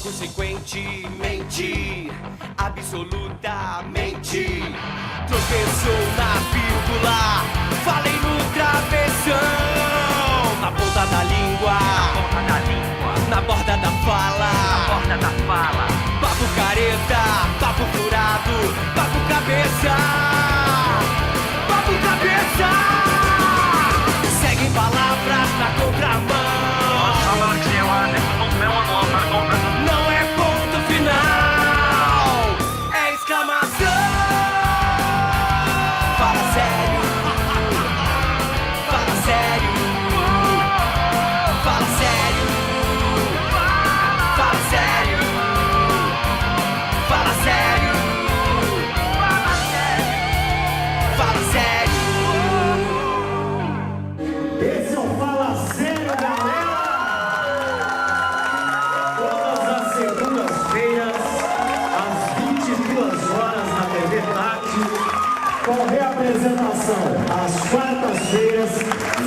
inconsequentemente, absolutamente. Tropeçou na vírgula, falei no travessão, na ponta da língua, na borda da fala, papo careta, papo furado, papo cabeça, papo cabeça. Seguem palavras na contramão. Não é ponto final, é exclamação. Fala sério, fala sério, fala sério, fala sério, fala sério, fala sério. Esse é o Fala Sério, galera! Todas as segundas-feiras, às 22 horas na TV Tati, com reapresentação às quartas-feiras,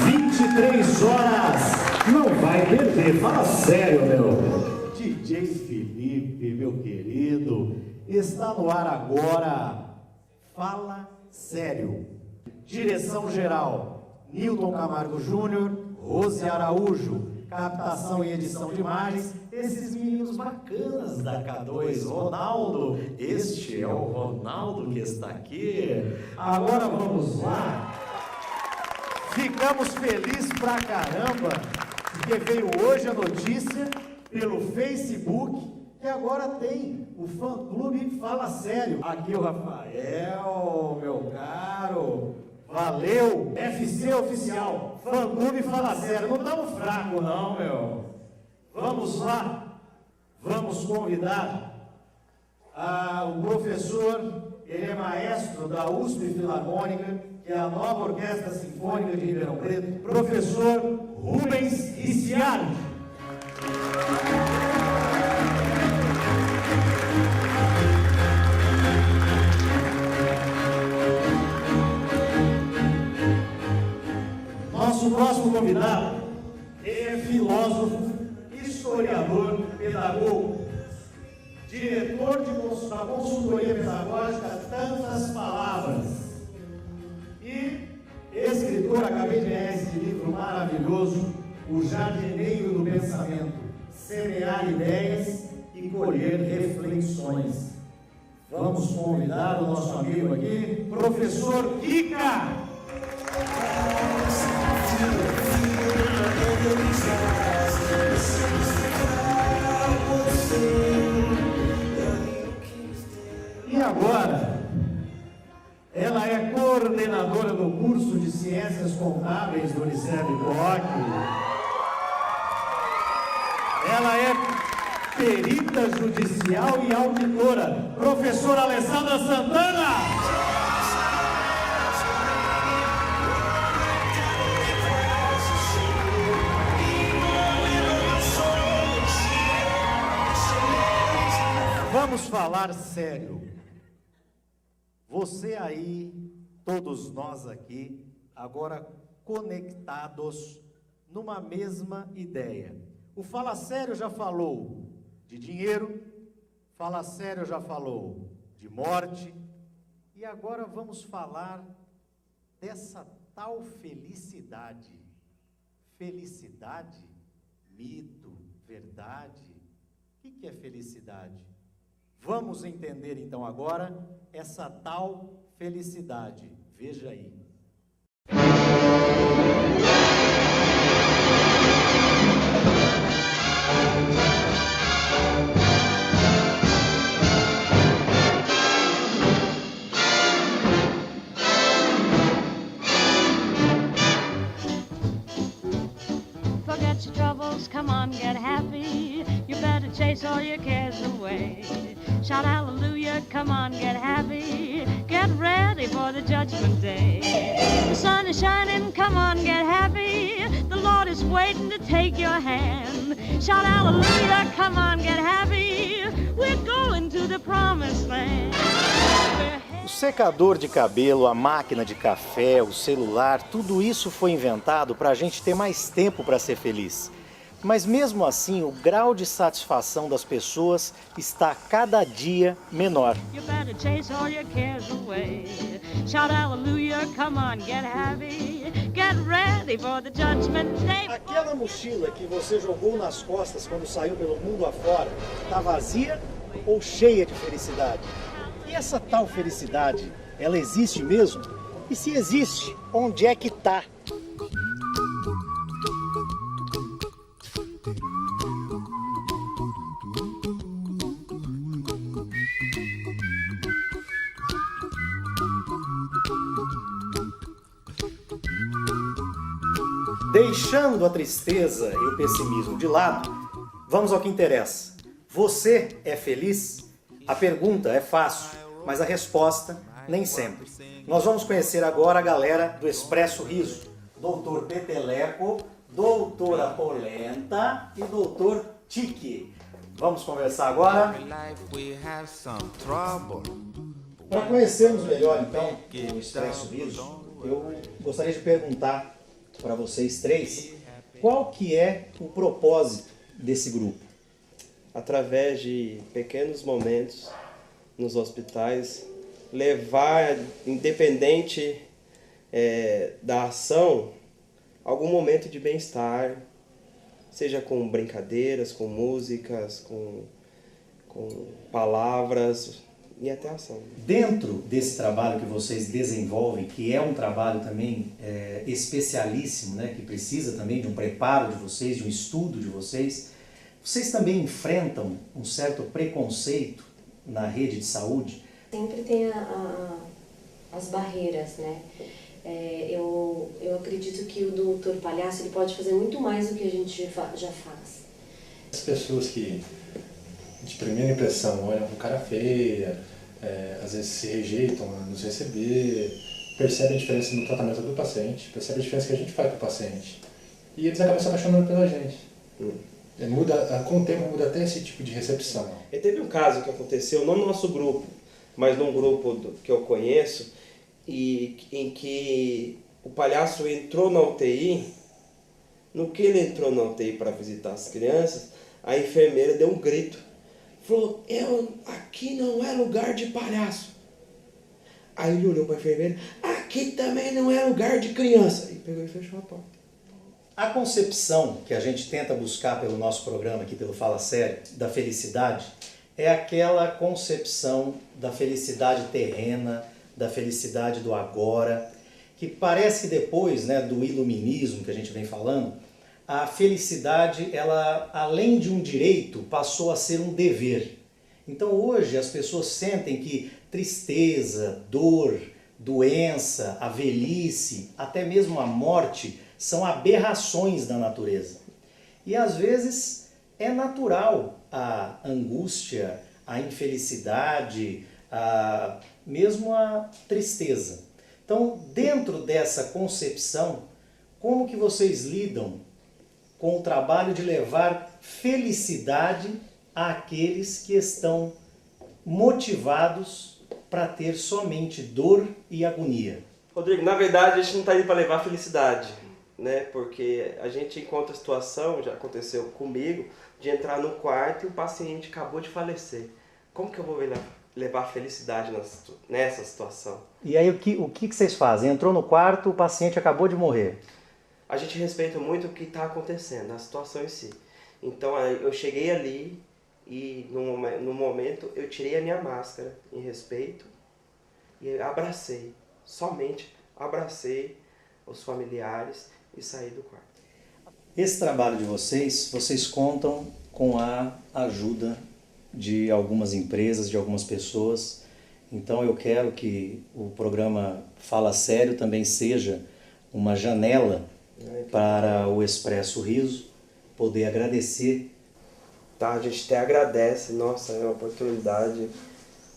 23 horas. Não vai perder, fala sério, meu. DJ Felipe, meu querido, está no ar agora. Fala Sério. Direção geral, Nilton Camargo Júnior, Rose Araújo. Captação e edição de imagens, esses meninos bacanas da K2. Ronaldo, este é o Ronaldo que está aqui. Agora vamos lá. Ficamos felizes pra caramba, porque veio hoje a notícia pelo Facebook que agora tem o fã-clube Fala Sério. Aqui o Rafael, meu caro. Valeu, FC Oficial, fã-clube Fala Sério. Não estamos fracos não, meu. Vamos lá, vamos convidar o professor, ele é maestro da USP Filarmônica, que é a nova Orquestra Sinfônica de Ribeirão Preto, professor Rubens Iciardi. Nosso próximo convidado é filósofo, historiador, pedagogo, diretor da consultoria pedagógica Tantas Palavras e escritor. Acabei de ler esse livro maravilhoso, O Jardineiro do Pensamento, Semear Ideias e Colher Reflexões. Vamos convidar o nosso amigo aqui, professor Kika. E agora, ela é coordenadora do curso de Ciências Contábeis do Unicef Bloch. Ela é perita judicial e auditora, professora Alessandra Santana. Vamos falar sério. Você aí, todos nós aqui, agora conectados numa mesma ideia. O Fala Sério já falou de dinheiro, Fala Sério já falou de morte, e agora vamos falar dessa tal felicidade. Felicidade, mito, verdade. O que é felicidade? Vamos entender então agora essa tal felicidade. Veja aí. Forget your troubles, come on, get happy. You better chase all your cares away. Shout hallelujah, come on, get happy. Get ready for the judgment day. The sun is shining, come on, get happy. The Lord is waiting to take your hand. Shout hallelujah, come on, get happy. We're going to the promised land. O secador de cabelo, a máquina de café, o celular, tudo isso foi inventado para a gente ter mais tempo para ser feliz. Mas mesmo assim, o grau de satisfação das pessoas está cada dia menor. You better chase all your cares away. Shout hallelujah, come on, get happy. Get ready for the judgment day. Aquela mochila que você jogou nas costas quando saiu pelo mundo afora, está vazia ou cheia de felicidade? E essa tal felicidade, ela existe mesmo? E se existe, onde é que está? Deixando a tristeza e o pessimismo de lado, vamos ao que interessa. Você é feliz? A pergunta é fácil, mas a resposta nem sempre. Nós vamos conhecer agora a galera do Expresso Riso. Doutor Peteleco, Doutora Polenta e Doutor Tique. Vamos conversar agora? Para conhecermos melhor, então, o Expresso Riso, eu gostaria de perguntar para vocês três, qual que é o propósito desse grupo? Através de pequenos momentos nos hospitais, levar, independente da ação, algum momento de bem-estar, seja com brincadeiras, com músicas, com palavras e até ação. Dentro desse trabalho que vocês desenvolvem, que é um trabalho também especialíssimo, né, que precisa também de um preparo de vocês, de um estudo de vocês, vocês também enfrentam um certo preconceito na rede de saúde? Sempre tem as barreiras, né? Eu acredito que o doutor palhaço ele pode fazer muito mais do que a gente já faz. As pessoas que de primeira impressão olham com cara feia, às vezes se rejeitam a nos receber, percebem a diferença no tratamento do paciente, percebem a diferença que a gente faz com o paciente. E eles acabam se apaixonando pela gente. Com o tempo muda até esse tipo de recepção. E teve um caso que aconteceu, não no nosso grupo, mas num grupo que eu conheço, em que o palhaço entrou na UTI. No que ele entrou na UTI para visitar as crianças, a enfermeira deu um grito. Falou, aqui não é lugar de palhaço. Aí ele olhou para a enfermeira, aqui também não é lugar de criança. E pegou e fechou a porta. A concepção que a gente tenta buscar pelo nosso programa aqui, pelo Fala Sério, da felicidade, é aquela concepção da felicidade terrena, da felicidade do agora, que parece que depois, né, do iluminismo que a gente vem falando, a felicidade, ela, além de um direito, passou a ser um dever. Então hoje as pessoas sentem que tristeza, dor, doença, a velhice, até mesmo a morte, são aberrações da natureza. E às vezes é natural a angústia, a infelicidade, mesmo a tristeza. Então, dentro dessa concepção, como que vocês lidam com o trabalho de levar felicidade àqueles que estão motivados para ter somente dor e agonia? Rodrigo, na verdade a gente não está indo para levar felicidade, né? Porque a gente encontra a situação, já aconteceu comigo, de entrar no quarto e o paciente acabou de falecer. Como que eu vou levar felicidade nessa situação? E aí o que vocês fazem? Entrou no quarto, o paciente acabou de morrer. A gente respeita muito o que está acontecendo, a situação em si. Então eu cheguei ali e no momento eu tirei a minha máscara em respeito e abracei, somente abracei os familiares e saí do quarto. Esse trabalho de vocês contam com a ajuda de algumas empresas, de algumas pessoas. Então eu quero que o programa Fala Sério também seja uma janela para o Expresso Riso poder agradecer. Tá, a gente até agradece, nossa, é uma oportunidade.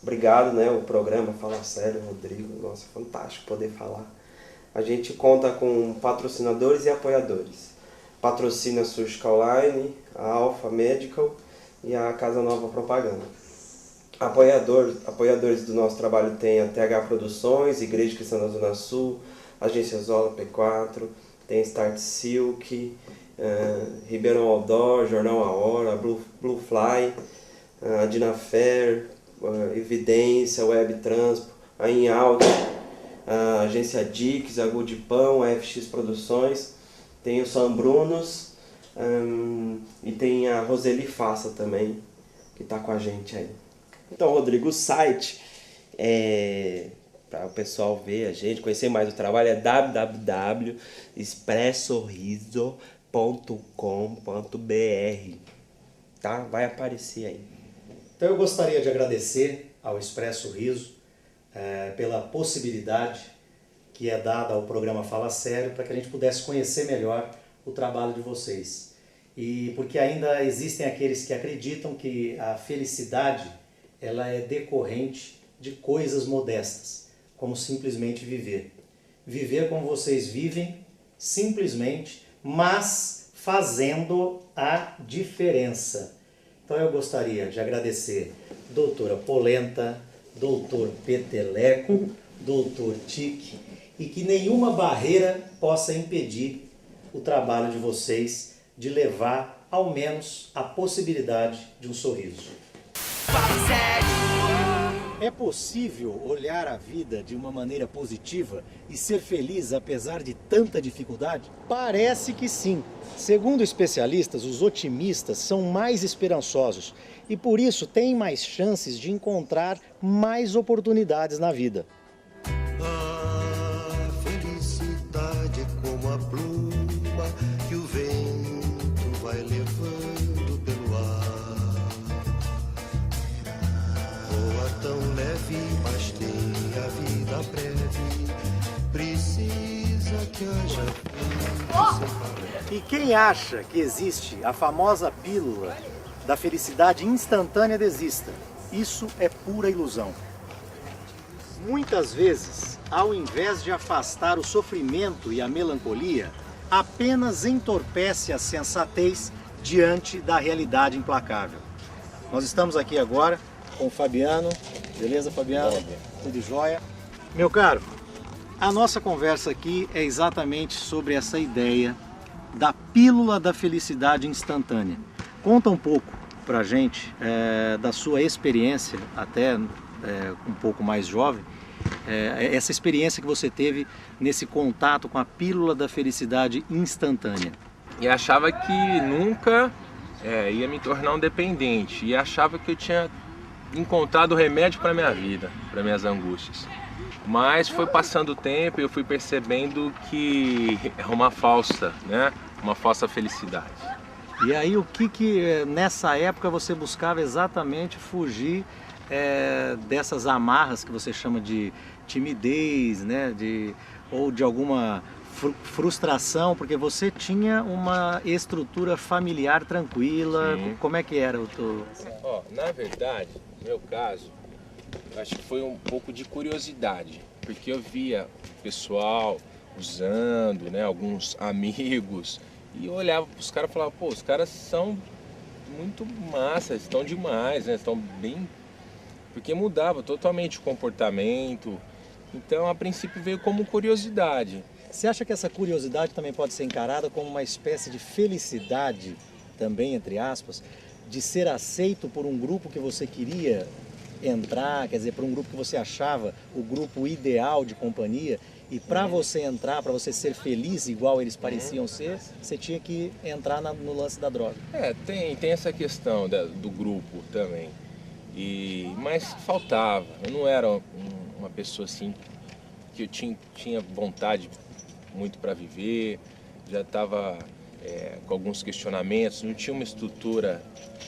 Obrigado, né, o programa Fala Sério, Rodrigo, nossa, fantástico poder falar. A gente conta com patrocinadores e apoiadores. Patrocina a Surgical Line, a Alpha Medical e a Casa Nova Propaganda. Apoiadores do nosso trabalho tem a TH Produções, Igreja Cristã da Zona Sul, Agência Zola P4, tem Start Silk Ribeirão Outdoor, Jornal A Hora, Blue Fly, a Dinafer, Evidência, Web Transpo, a Inalto, a Agência Dix, a Good Pão, a FX Produções, tem o São Brunos e tem a Roseli Faça também, que está com a gente aí. Então, Rodrigo, o site para o pessoal ver a gente, conhecer mais o trabalho, é www.expressorriso.com.br, tá? Vai aparecer aí. Então eu gostaria de agradecer ao Expresso Riso pela possibilidade que é dada ao programa Fala Sério para que a gente pudesse conhecer melhor o trabalho de vocês. E porque ainda existem aqueles que acreditam que a felicidade ela é decorrente de coisas modestas, como simplesmente viver. Viver como vocês vivem, simplesmente, mas fazendo a diferença. Então eu gostaria de agradecer doutora Polenta, doutor Peteleco, doutor Tique, e que nenhuma barreira possa impedir o trabalho de vocês de levar ao menos a possibilidade de um sorriso. Fala sério. É possível olhar a vida de uma maneira positiva e ser feliz apesar de tanta dificuldade? Parece que sim. Segundo especialistas, os otimistas são mais esperançosos e por isso têm mais chances de encontrar mais oportunidades na vida. A felicidade é como a pluma que o vento vai levando pelo ar. Voa tão leve, mas tem a vida breve. Precisa que haja E quem acha que existe a famosa pílula da felicidade instantânea desista. Isso é pura ilusão. Muitas vezes, ao invés de afastar o sofrimento e a melancolia, apenas entorpece a sensatez diante da realidade implacável. Nós estamos aqui agora com o Fabiano. Beleza, Fabiano? Tudo jóia? Meu caro, a nossa conversa aqui é exatamente sobre essa ideia da pílula da felicidade instantânea. Conta um pouco pra gente da sua experiência, até um pouco mais jovem, essa experiência que você teve nesse contato com a pílula da felicidade instantânea. E achava que nunca ia me tornar um dependente, e achava que eu tinha encontrado o remédio para minha vida, para minhas angústias. Mas foi passando o tempo e eu fui percebendo que é uma falsa, né? Uma falsa felicidade. E aí o que nessa época você buscava exatamente fugir dessas amarras que você chama de timidez, né? Ou de alguma frustração, porque você tinha uma estrutura familiar tranquila. Sim. Como é que era o teu... Na verdade, no meu caso, acho que foi um pouco de curiosidade, porque eu via o pessoal usando, né, alguns amigos, e eu olhava para os caras e falava, pô, os caras são muito massa, estão demais, né, estão bem... Porque mudava totalmente o comportamento, então a princípio veio como curiosidade. Você acha que essa curiosidade também pode ser encarada como uma espécie de felicidade, também entre aspas, de ser aceito por um grupo que você queria entrar, quer dizer, por um grupo que você achava o grupo ideal de companhia, e para você entrar, para você ser feliz igual eles pareciam ser, você tinha que entrar no lance da droga. Tem essa questão do grupo também, mas faltava, eu não era uma pessoa assim que eu tinha vontade muito para viver, já estava com alguns questionamentos, não tinha uma estrutura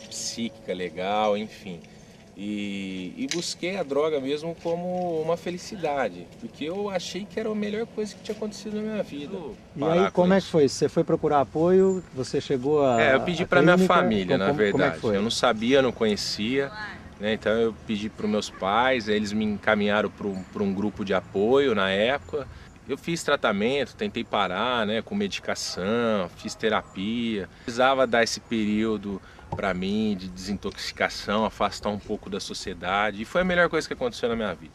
psíquica legal, enfim. E busquei a droga mesmo como uma felicidade, porque eu achei que era a melhor coisa que tinha acontecido na minha vida. E aí, como é que foi? Você foi procurar apoio? Você chegou a... eu pedi para minha família, na verdade. Como é que foi? Eu não sabia, não conhecia, né? Então eu pedi para os meus pais, eles me encaminharam para um grupo de apoio na época. Eu fiz tratamento, tentei parar, né, com medicação, fiz terapia. Precisava dar esse período para mim de desintoxicação, afastar um pouco da sociedade. E foi a melhor coisa que aconteceu na minha vida.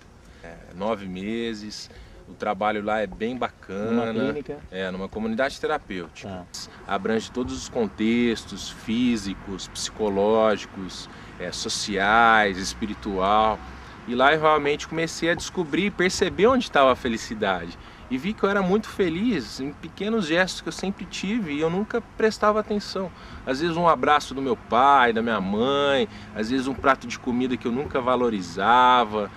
9 meses, O trabalho lá é bem bacana. Numa clínica? Numa comunidade terapêutica. Tá. Abrange todos os contextos físicos, psicológicos, sociais, espiritual. E lá eu realmente comecei a descobrir, perceber onde estava a felicidade. E vi que eu era muito feliz em pequenos gestos que eu sempre tive e eu nunca prestava atenção. Às vezes um abraço do meu pai, da minha mãe, às vezes um prato de comida que eu nunca valorizava.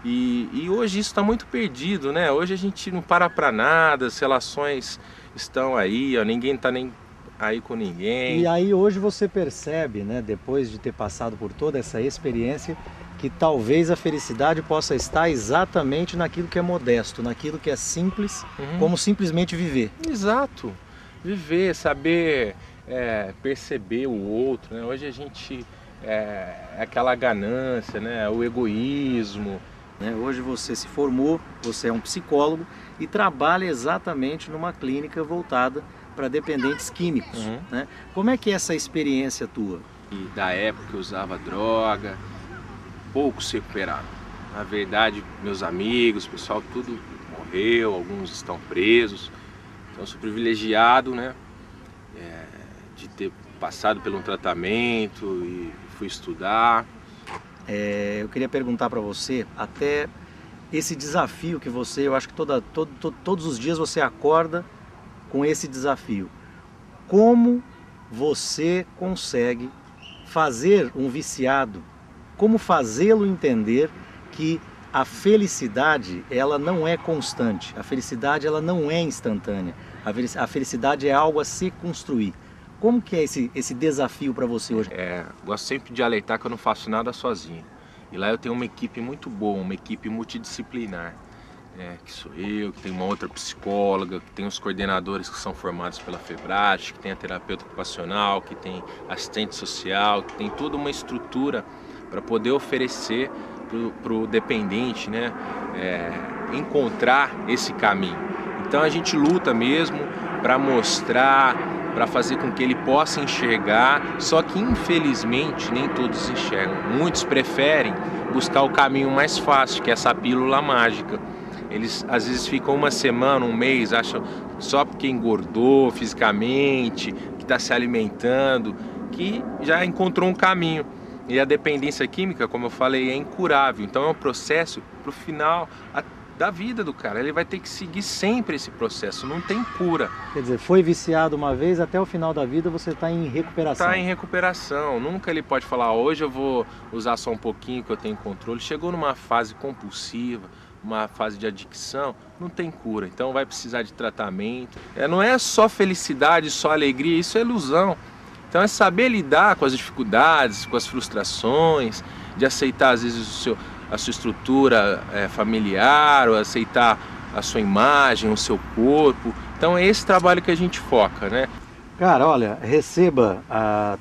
E hoje isso está muito perdido, né? Hoje a gente não para nada, as relações estão aí, ninguém está nem aí com ninguém. E aí hoje você percebe, né, depois de ter passado por toda essa experiência, que talvez a felicidade possa estar exatamente naquilo que é modesto, naquilo que é simples, como simplesmente viver. Exato. Viver, saber perceber o outro, né? Hoje a gente aquela ganância, né? O egoísmo. Hoje você se formou, você é um psicólogo e trabalha exatamente numa clínica voltada para dependentes químicos. Né? Como é que é essa experiência tua? E da época que eu usava droga, poucos se recuperaram. Na verdade, meus amigos, o pessoal tudo morreu, alguns estão presos. Então eu sou privilegiado, né, de ter passado por um tratamento e fui estudar. Eu queria perguntar para você, até esse desafio que você, eu acho que todos os dias você acorda com esse desafio. Como você consegue fazer um viciado, como fazê-lo entender que a felicidade ela não é constante, a felicidade ela não é instantânea, a felicidade é algo a se construir. Como que é esse desafio para você hoje? Gosto sempre de alertar que eu não faço nada sozinho. E lá eu tenho uma equipe muito boa, uma equipe multidisciplinar. Que sou eu, que tem uma outra psicóloga, que tem os coordenadores que são formados pela Febrate, que tem a terapeuta ocupacional, que tem assistente social, que tem toda uma estrutura para poder oferecer para o dependente, né, encontrar esse caminho. Então a gente luta mesmo para mostrar, para fazer com que ele possa enxergar, só que infelizmente nem todos enxergam. Muitos preferem buscar o caminho mais fácil, que é essa pílula mágica. Eles às vezes ficam uma semana, um mês, acham só porque engordou fisicamente, que está se alimentando, que já encontrou um caminho. E a dependência química, como eu falei, é incurável. Então é um processo para o final da vida do cara. Ele vai ter que seguir sempre esse processo, não tem cura. Quer dizer, foi viciado uma vez, até o final da vida você está em recuperação. Está em recuperação. Nunca ele pode falar, hoje eu vou usar só um pouquinho que eu tenho controle. Chegou numa fase compulsiva, uma fase de adicção, não tem cura. Então vai precisar de tratamento. Não é só felicidade, só alegria, isso é ilusão. Então é saber lidar com as dificuldades, com as frustrações, de aceitar às vezes a sua estrutura familiar, ou aceitar a sua imagem, o seu corpo. Então é esse trabalho que a gente foca, né? Cara, olha, receba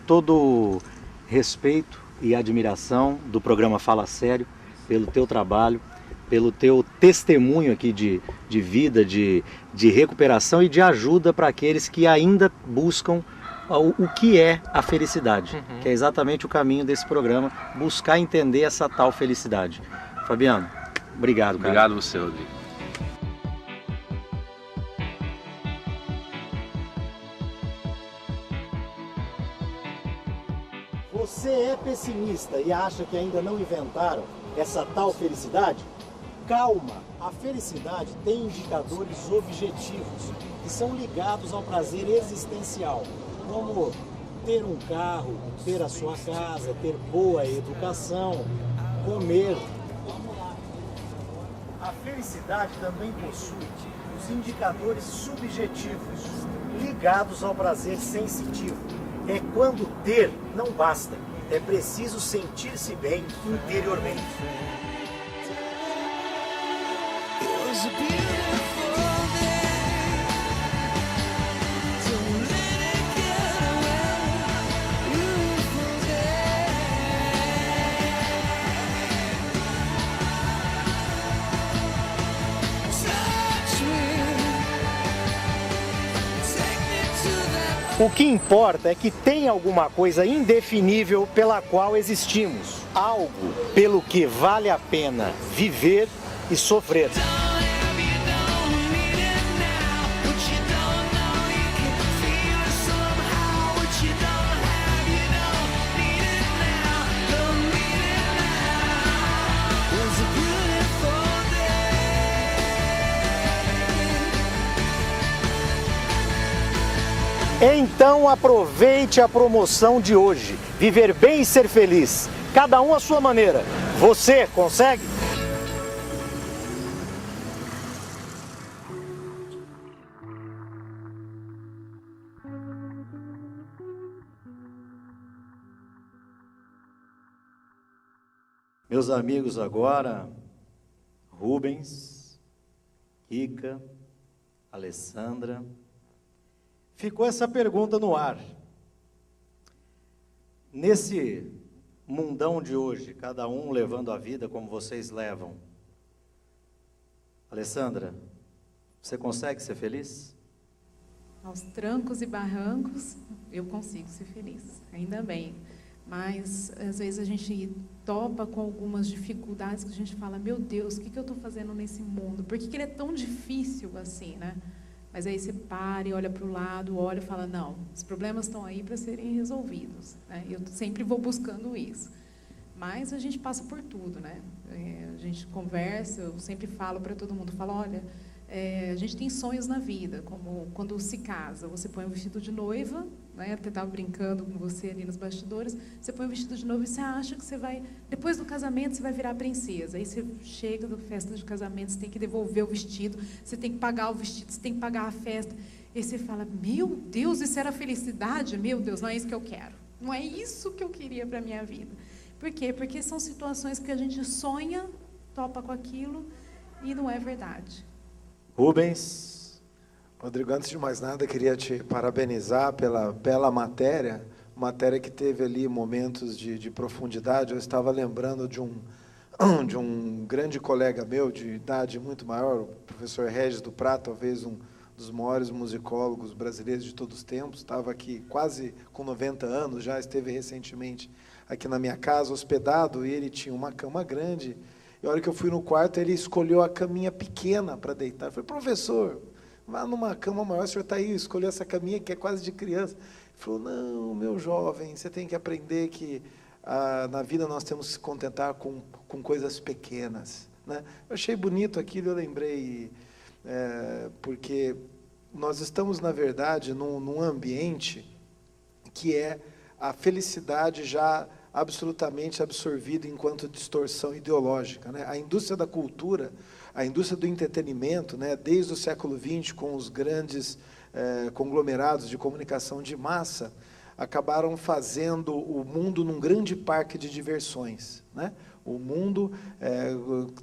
todo respeito e admiração do programa Fala Sério pelo teu trabalho, pelo teu testemunho aqui de vida, de recuperação e de ajuda para aqueles que ainda buscam o que é a felicidade, que é exatamente o caminho desse programa, buscar entender essa tal felicidade. Fabiano, obrigado, cara. Obrigado você, Rodrigo. Você é pessimista e acha que ainda não inventaram essa tal felicidade? Calma, a felicidade tem indicadores objetivos que são ligados ao prazer existencial, como ter um carro, ter a sua casa, ter boa educação, comer. A felicidade também possui os indicadores subjetivos ligados ao prazer sensitivo. É quando ter não basta, é preciso sentir-se bem interiormente. O que importa é que tem alguma coisa indefinível pela qual existimos, algo pelo que vale a pena viver e sofrer. Então aproveite a promoção de hoje. Viver bem e ser feliz. Cada um à sua maneira. Você consegue? Meus amigos, agora, Rubens, Kika, Alessandra, ficou essa pergunta no ar. Nesse mundão de hoje, cada um levando a vida como vocês levam, Alessandra, você consegue ser feliz? Aos trancos e barrancos, eu consigo ser feliz, ainda bem. Mas, às vezes, a gente topa com algumas dificuldades que a gente fala, meu Deus, o que eu estou fazendo nesse mundo? Por que ele é tão difícil assim, né? Mas aí você para e olha para o lado, olha e fala, não, os problemas estão aí para serem resolvidos, né? Eu sempre vou buscando isso. Mas a gente passa por tudo, né? A gente conversa, eu sempre falo para todo mundo, falo, olha, a gente tem sonhos na vida, como quando se casa, você põe um vestido de noiva, né? Até estava brincando com você ali nos bastidores, você põe um vestido de noiva e você acha que você vai, depois do casamento, você vai virar princesa. Aí você chega da festa de casamento, você tem que devolver o vestido, você tem que pagar o vestido, você tem que pagar a festa. E você fala, meu Deus, isso era felicidade? Meu Deus, não é isso que eu quero. Não é isso que eu queria para a minha vida. Por quê? Porque são situações que a gente sonha, topa com aquilo e não é verdade. Rubens. Rodrigo, antes de mais nada, queria te parabenizar pela bela matéria que teve ali momentos de profundidade. Eu estava lembrando de um grande colega meu, de idade muito maior, o professor Regis do Prado, talvez um dos maiores musicólogos brasileiros de todos os tempos, estava aqui quase com 90 anos, já esteve recentemente aqui na minha casa, hospedado, e ele tinha uma cama grande, e a hora que eu fui no quarto, ele escolheu a caminha pequena para deitar. Eu falei, professor, vá numa cama maior, o senhor está aí, escolheu essa caminha que é quase de criança. Ele falou, não, meu jovem, você tem que aprender que na vida nós temos que se contentar com coisas pequenas, né? Eu achei bonito aquilo, eu lembrei, porque nós estamos, na verdade, num ambiente que é a felicidade já absolutamente absorvida enquanto distorção ideológica, né? A indústria da cultura, a indústria do entretenimento, né, desde o século XX, com os grandes conglomerados de comunicação de massa, acabaram fazendo o mundo num grande parque de diversões, né? O mundo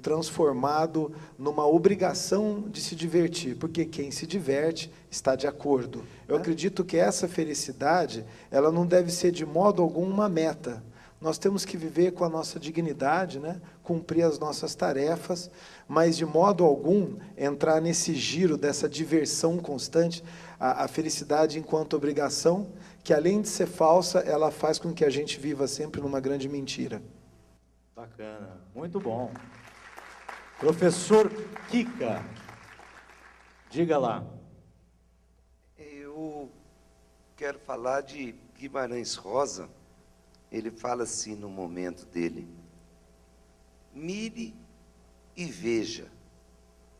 transformado numa obrigação de se divertir, porque quem se diverte está de acordo. Eu acredito que essa felicidade, ela não deve ser de modo algum uma meta. Nós temos que viver com a nossa dignidade, né? Cumprir as nossas tarefas, mas de modo algum entrar nesse giro dessa diversão constante, a felicidade enquanto obrigação, que além de ser falsa, ela faz com que a gente viva sempre numa grande mentira. Bacana, muito bom. Professor Kika, diga lá. Eu quero falar de Guimarães Rosa. Ele fala assim no momento dele: mire e veja,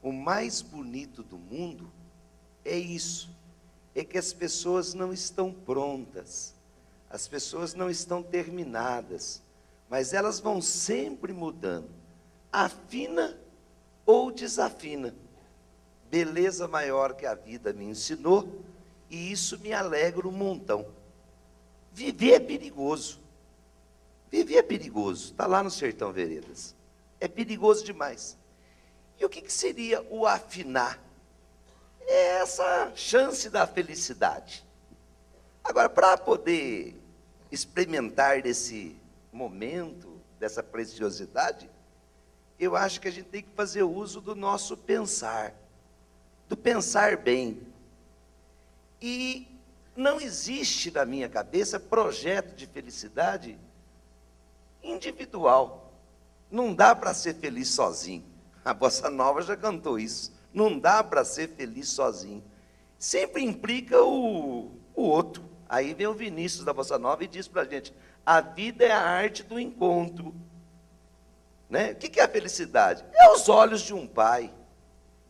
o mais bonito do mundo é isso, é que as pessoas não estão prontas, as pessoas não estão terminadas, mas elas vão sempre mudando, afina ou desafina. Beleza maior que a vida me ensinou, e isso me alegra um montão. Viver é perigoso. Viver é perigoso, está lá no Sertão Veredas. É perigoso demais. E o que seria o afinar? É essa chance da felicidade. Agora, para poder experimentar desse momento, dessa preciosidade, eu acho que a gente tem que fazer uso do nosso pensar, do pensar bem. E não existe na minha cabeça projeto de felicidade individual. Não dá para ser feliz sozinho. A Bossa Nova já cantou isso. Não dá para ser feliz sozinho. Sempre implica o outro. Aí vem o Vinícius da Bossa Nova e diz para a gente: a vida é a arte do encontro. Né? O que é a felicidade? É os olhos de um pai.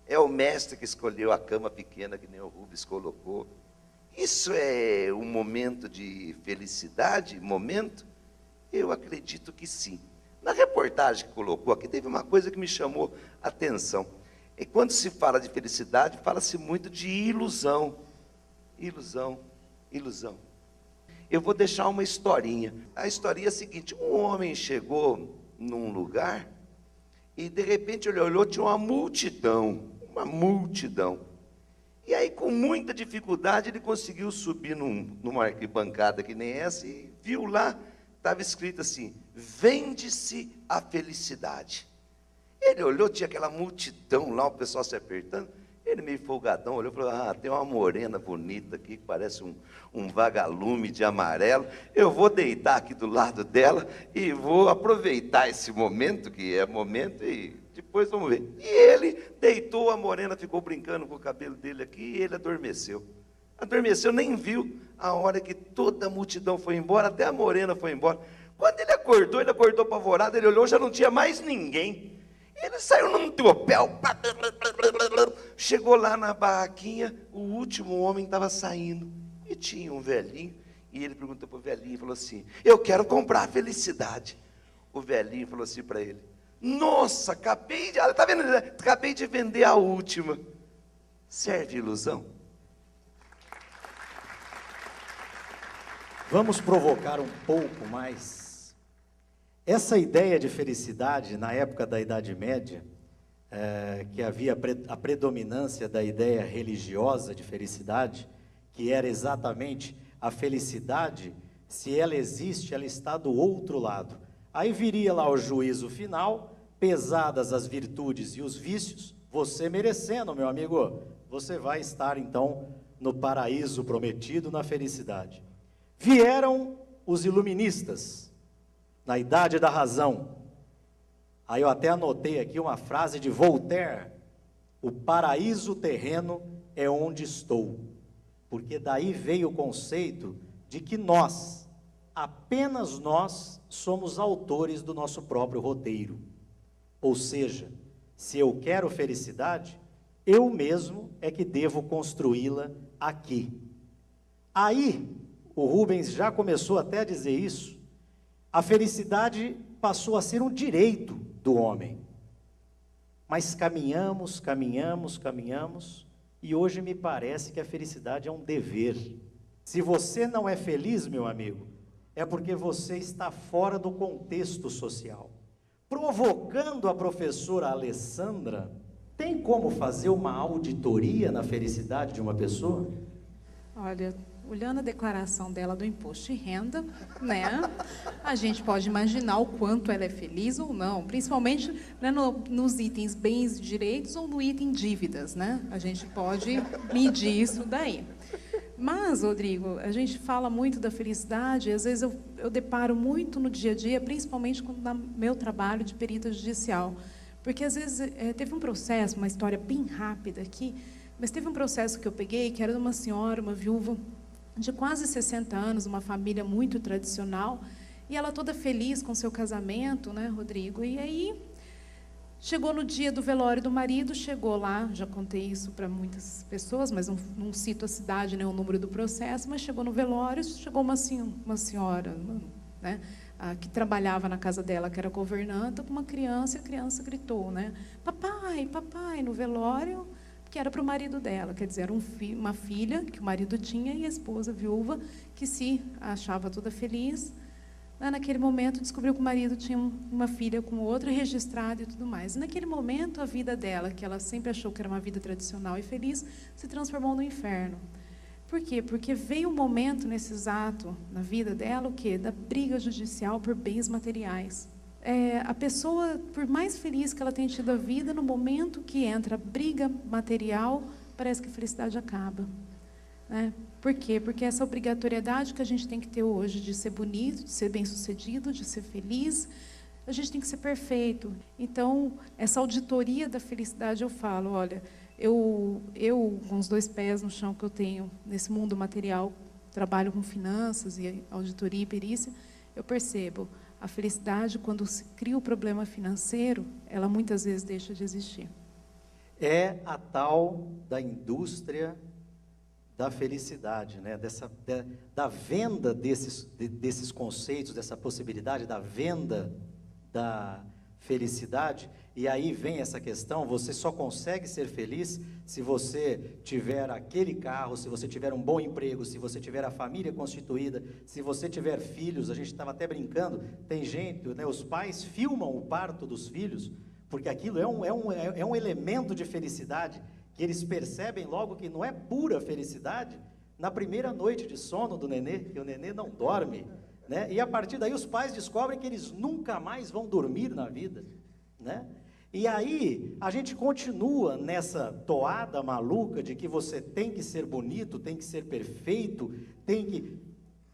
É o mestre que escolheu a cama pequena, que nem o Rubens colocou. Isso é um momento de felicidade? Momento? Eu acredito que sim. Na reportagem que colocou aqui, teve uma coisa que me chamou a atenção. E quando se fala de felicidade, fala-se muito de ilusão. Ilusão, ilusão. Eu vou deixar uma historinha. A historinha é a seguinte: um homem chegou num lugar e, de repente, ele olhou, tinha uma multidão. E aí, com muita dificuldade, ele conseguiu subir numa arquibancada que nem essa e viu lá, estava escrito assim: vende-se a felicidade. Ele olhou, tinha aquela multidão lá, o pessoal se apertando. Ele meio folgadão, olhou e falou: ah, tem uma morena bonita aqui, que parece um vagalume de amarelo. Eu vou deitar aqui do lado dela e vou aproveitar esse momento, que é momento, e depois vamos ver. E ele deitou, a morena ficou brincando com o cabelo dele aqui, e ele adormeceu. Adormeceu, nem viu a hora que toda a multidão foi embora, até a morena foi embora. Quando ele acordou apavorado, ele olhou, já não tinha mais ninguém. Ele saiu num tropel, chegou lá na barraquinha, o último homem estava saindo, e tinha um velhinho, e ele perguntou para o velhinho, falou assim: eu quero comprar a felicidade. O velhinho falou assim para ele: nossa, tá vendo? Acabei de vender a última. Serve ilusão? Vamos provocar um pouco mais. Essa ideia de felicidade, na época da Idade Média, que havia a predominância da ideia religiosa de felicidade, que era exatamente a felicidade, se ela existe, ela está do outro lado. Aí viria lá o juízo final, pesadas as virtudes e os vícios, você merecendo, meu amigo, você vai estar então no paraíso prometido, na felicidade. Vieram os iluministas, na idade da razão. Aí eu até anotei aqui uma frase de Voltaire: o paraíso terreno é onde estou. Porque daí veio o conceito de que nós, apenas nós, somos autores do nosso próprio roteiro. Ou seja, se eu quero felicidade, eu mesmo é que devo construí-la aqui. Aí, o Rubens já começou até a dizer isso, a felicidade passou a ser um direito do homem. Mas caminhamos, e hoje me parece que a felicidade é um dever. Se você não é feliz, meu amigo, é porque você está fora do contexto social. Provocando a professora Alessandra, tem como fazer uma auditoria na felicidade de uma pessoa? Olha, olhando a declaração dela do imposto de renda, né, a gente pode imaginar o quanto ela é feliz ou não, principalmente, né, nos itens bens e direitos ou no item dívidas, né? A gente pode medir isso daí. Mas, Rodrigo, a gente fala muito da felicidade, e às vezes eu deparo muito no dia a dia, principalmente no meu trabalho de perita judicial, porque às vezes teve um processo, uma história bem rápida aqui, mas teve um processo que eu peguei, que era de uma senhora, uma viúva, de quase 60 anos, uma família muito tradicional, e ela toda feliz com seu casamento, né, Rodrigo? E aí, chegou no dia do velório do marido, chegou lá, já contei isso para muitas pessoas, mas não cito a cidade, nem o número do processo, mas chegou no velório, chegou uma senhora, né, que trabalhava na casa dela, que era governanta, com uma criança, e a criança gritou, né, papai, papai, no velório, que era para o marido dela, quer dizer, era uma filha que o marido tinha e a esposa viúva, que se achava toda feliz, naquele momento descobriu que o marido tinha uma filha com outra registrada e tudo mais. E naquele momento a vida dela, que ela sempre achou que era uma vida tradicional e feliz, se transformou no inferno. Por quê? Porque veio um momento nesse exato na vida dela, o quê? Da briga judicial por bens materiais. A pessoa, por mais feliz que ela tenha tido a vida, no momento que entra a briga material, parece que a felicidade acaba. Né? Por quê? Porque essa obrigatoriedade que a gente tem que ter hoje de ser bonito, de ser bem-sucedido, de ser feliz, a gente tem que ser perfeito. Então, essa auditoria da felicidade, eu falo, olha, eu com os 2 pés no chão que eu tenho nesse mundo material, trabalho com finanças e auditoria e perícia, eu percebo, a felicidade, quando se cria o problema financeiro, ela muitas vezes deixa de existir. É a tal da indústria da felicidade, né? Da venda desses conceitos, dessa possibilidade da venda da felicidade. E aí vem essa questão: você só consegue ser feliz se você tiver aquele carro, se você tiver um bom emprego, se você tiver a família constituída, se você tiver filhos. A gente estava até brincando, tem gente, né, os pais filmam o parto dos filhos, porque aquilo é um elemento de felicidade, que eles percebem logo que não é pura felicidade na primeira noite de sono do nenê, que o nenê não dorme, né? E a partir daí os pais descobrem que eles nunca mais vão dormir na vida, né? E aí a gente continua nessa toada maluca de que você tem que ser bonito, tem que ser perfeito, tem que...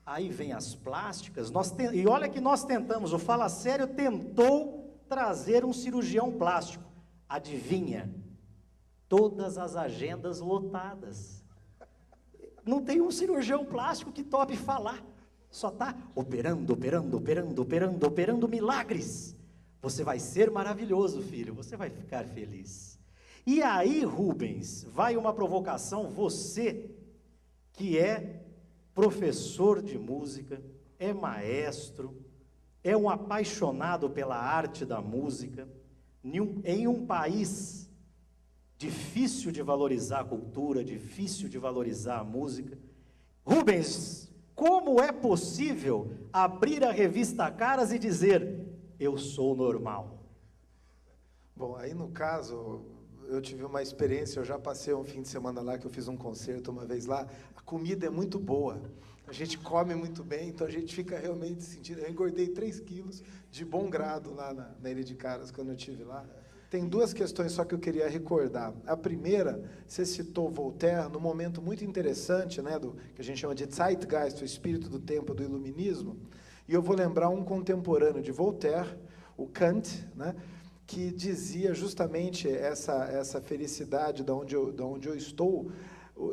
Aí vem as plásticas, e olha que nós tentamos, o Fala Sério tentou trazer um cirurgião plástico. Adivinha? Todas as agendas lotadas. Não tem um cirurgião plástico que tope falar. Só está operando milagres. Você vai ser maravilhoso, filho. Você vai ficar feliz. E aí, Rubens, vai uma provocação. Você, que é professor de música, é maestro, é um apaixonado pela arte da música, em um país difícil de valorizar a cultura, difícil de valorizar a música. Rubens, como é possível abrir a revista Caras e dizer: eu sou normal? Bom, aí no caso, eu tive uma experiência, eu já passei um fim de semana lá, que eu fiz um concerto uma vez lá. A comida é muito boa, a gente come muito bem, então a gente fica realmente sentindo... Eu engordei 3 quilos de bom grado lá na Ilha de Caras, quando eu estive lá. Tem 2 questões só que eu queria recordar. A primeira, você citou Voltaire, num momento muito interessante, né, que a gente chama de Zeitgeist, o espírito do tempo do iluminismo, e eu vou lembrar um contemporâneo de Voltaire, o Kant, né, que dizia justamente essa felicidade da onde eu estou,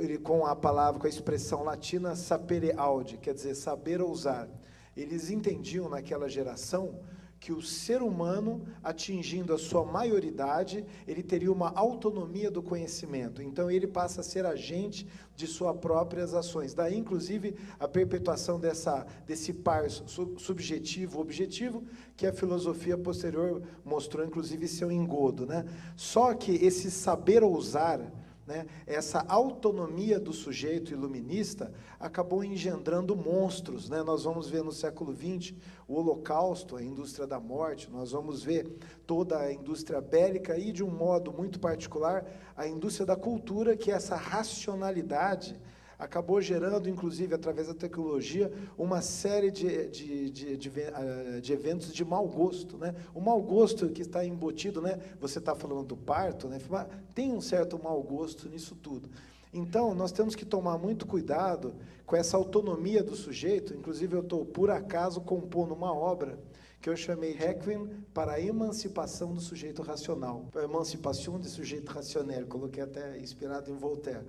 ele, com a palavra, com a expressão latina sapere aude, quer dizer, saber ousar. Eles entendiam naquela geração que o ser humano, atingindo a sua maioridade, ele teria uma autonomia do conhecimento. Então, ele passa a ser agente de suas próprias ações. Daí, inclusive, a perpetuação desse par subjetivo-objetivo, que a filosofia posterior mostrou, inclusive, seu engodo, né? Só que esse saber ousar, né, essa autonomia do sujeito iluminista acabou engendrando monstros, né? Nós vamos ver no século XX o Holocausto, a indústria da morte, nós vamos ver toda a indústria bélica e, de um modo muito particular, a indústria da cultura, que essa racionalidade acabou gerando, inclusive, através da tecnologia, uma série de eventos de mau gosto, né? O mau gosto que está embutido, né? Você está falando do parto, né? Tem um certo mau gosto nisso tudo. Então, nós temos que tomar muito cuidado com essa autonomia do sujeito. Inclusive, eu estou, por acaso, compondo uma obra que eu chamei Requiem para a emancipação do sujeito racional. A emancipação do sujeito racional, coloquei até inspirado em Voltaire.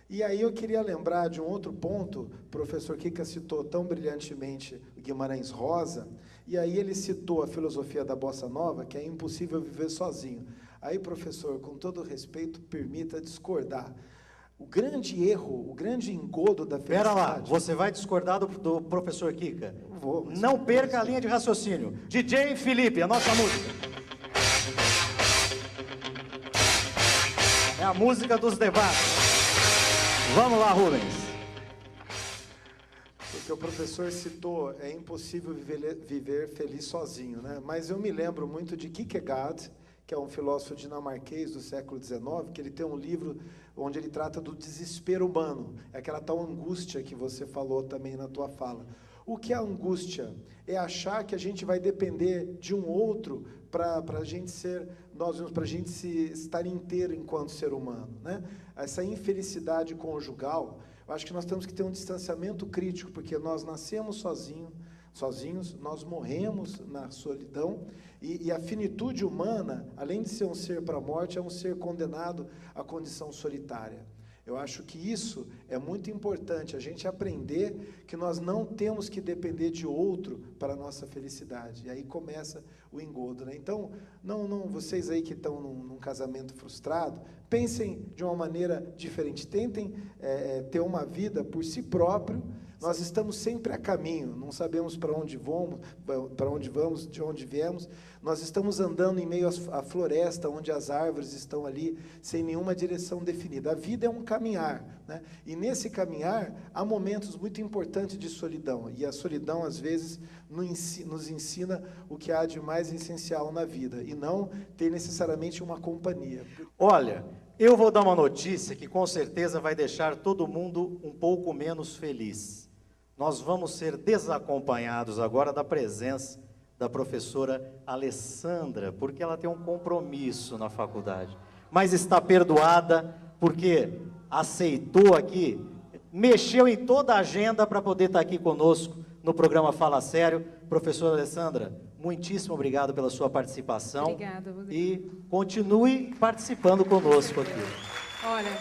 E aí eu queria lembrar de um outro ponto, o professor Kika citou tão brilhantemente o Guimarães Rosa, e aí ele citou a filosofia da Bossa Nova, que é impossível viver sozinho. Aí, professor, com todo respeito, permita discordar. O grande erro, o grande engodo da felicidade... Pera lá, você vai discordar do professor Kika? Vou. Não perca a linha de raciocínio. DJ Felipe, a nossa música. É a música dos debates. Vamos lá, Rubens. Porque o professor citou, é impossível viver feliz sozinho, né? Mas eu me lembro muito de Kierkegaard, que é um filósofo dinamarquês do século XIX, que ele tem um livro onde ele trata do desespero humano, é aquela tal angústia que você falou também na tua fala. O que é a angústia? É achar que a gente vai depender de um outro para a gente ser, para a gente estar inteiro enquanto ser humano, né? Essa infelicidade conjugal, eu acho que nós temos que ter um distanciamento crítico, porque nós nascemos sozinhos, nós morremos na solidão, e a finitude humana, além de ser um ser para a morte, é um ser condenado à condição solitária. Eu acho que isso é muito importante, a gente aprender que nós não temos que depender de outro para a nossa felicidade. E aí começa o engodo, né? Então, vocês aí que estão num casamento frustrado, pensem de uma maneira diferente, tentem ter uma vida por si próprio. Nós estamos sempre a caminho, não sabemos para onde vamos, de onde viemos. Nós estamos andando em meio à floresta, onde as árvores estão ali, sem nenhuma direção definida. A vida é um caminhar, né? E nesse caminhar, há momentos muito importantes de solidão. E a solidão, às vezes, nos ensina o que há de mais essencial na vida, e não ter necessariamente uma companhia. Olha, eu vou dar uma notícia que com certeza vai deixar todo mundo um pouco menos feliz. Nós vamos ser desacompanhados agora da presença da professora Alessandra, porque ela tem um compromisso na faculdade. Mas está perdoada, porque aceitou aqui, mexeu em toda a agenda para poder estar aqui conosco no programa Fala Sério. Professora Alessandra, muitíssimo obrigado pela sua participação. Obrigada, Rodrigo. E continue participando conosco aqui. Olha,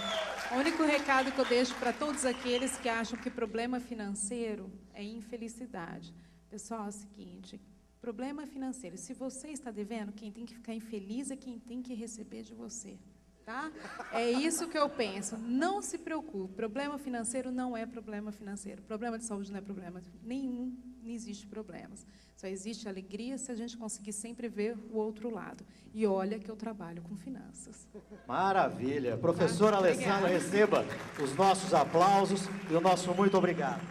o único recado que eu deixo para todos aqueles que acham que problema financeiro é infelicidade. Pessoal, é o seguinte, problema financeiro, se você está devendo, quem tem que ficar infeliz é quem tem que receber de você. Tá? É isso que eu penso. Não se preocupe. Problema financeiro não é problema financeiro. Problema de saúde não é problema nenhum. Não existe problemas. Só existe alegria se a gente conseguir sempre ver o outro lado. E olha que eu trabalho com finanças. Maravilha. Professora Alessandra, receba os nossos aplausos e o nosso muito obrigado.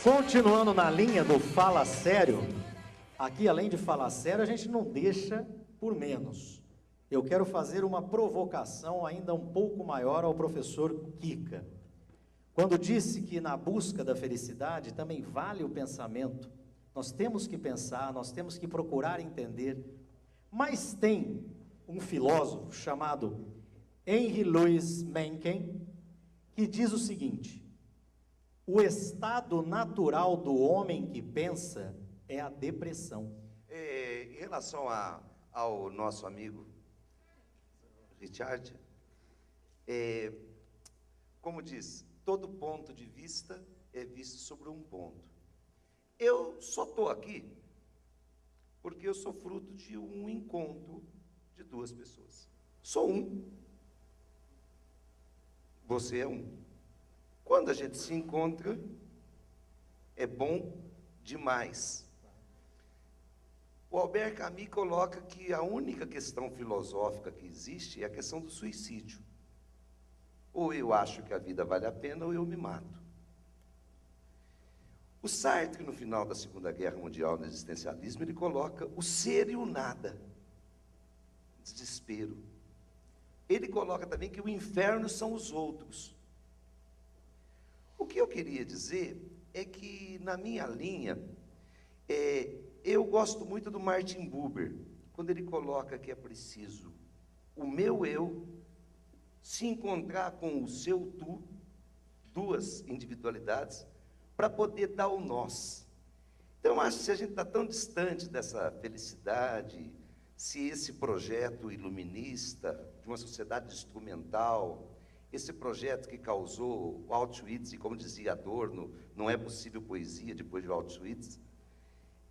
Continuando na linha do Fala Sério, aqui além de falar sério, a gente não deixa por menos. Eu quero fazer uma provocação ainda um pouco maior ao professor Kika. Quando disse que na busca da felicidade também vale o pensamento, nós temos que pensar, nós temos que procurar entender. Mas tem um filósofo chamado Henry Louis Mencken que diz o seguinte: o estado natural do homem que pensa é a depressão. Em relação ao nosso amigo Richard, como diz, todo ponto de vista é visto sobre um ponto. Eu só estou aqui porque eu sou fruto de um encontro de duas pessoas. Sou um. Você é um. Quando a gente se encontra, é bom demais. O Albert Camus coloca que a única questão filosófica que existe é a questão do suicídio. Ou eu acho que a vida vale a pena, ou eu me mato. O Sartre, no final da Segunda Guerra Mundial, no existencialismo, ele coloca o ser e o nada. Desespero. Ele coloca também que o inferno são os outros. O que eu queria dizer é que, na minha linha, eu gosto muito do Martin Buber, quando ele coloca que é preciso o meu eu se encontrar com o seu tu, duas individualidades, para poder dar o nós. Então, eu acho que se a gente está tão distante dessa felicidade, se esse projeto iluminista, de uma sociedade instrumental, esse projeto que causou o Auschwitz, e como dizia Adorno, não é possível poesia depois de Auschwitz,